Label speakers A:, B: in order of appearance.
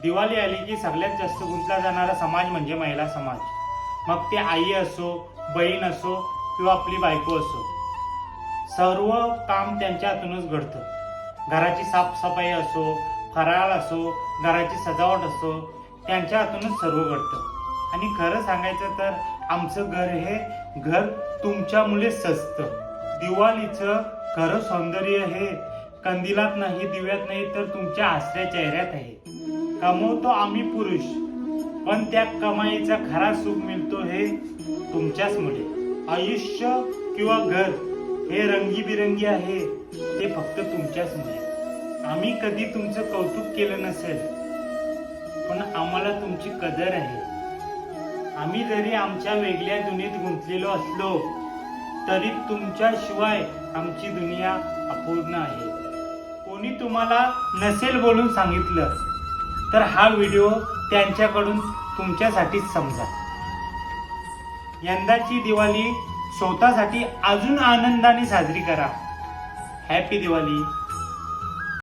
A: दिवाळी आली की सगळ्यात जास्त गुंतला जाणारा समाज म्हणजे महिला समाज. मग ते आई असो, बहीण असो किंवा आपली बायको असो, सर्व काम त्यांच्या हातूनच घडतं. घराची साफसफाई असो, फराळ असो, घराची सजावट असो, त्यांच्या हातूनच सर्व घडतं. आणि खरं सांगायचं तर आमचं घर हे घर तुमच्यामुळे सजतं. दिवाळीचं खरं सौंदर्य हे कंदिलात नाही, दिव्यात नाही, तर तुमच्या हसऱ्या चेहऱ्यात आहे. कमवतो आम्ही पुरुष, पण त्या कमाईचा खरा सुख मिळतो हे तुमच्याच मुळे. आयुष्य किंवा घर हे रंगीबिरंगी आहे ते फक्त तुमच्याच मुळे. आम्ही कधी तुमचं कौतुक केलं नसेल, पण आम्हाला तुमची कदर आहे. आम्ही जरी आमच्या वेगळ्या दुनियेत गुंतलेलो असलो तरी तुमच्याशिवाय आमची दुनिया अपूर्ण आहे. कोणी तुम्हाला नसेल बोलून सांगितलं तर हा व्हिडिओ त्यांच्याकडून तुमच्यासाठीच समजा. यंदाची दिवाळी स्वतःसाठी अजून आनंदाने साजरी करा. हॅपी दिवाळी.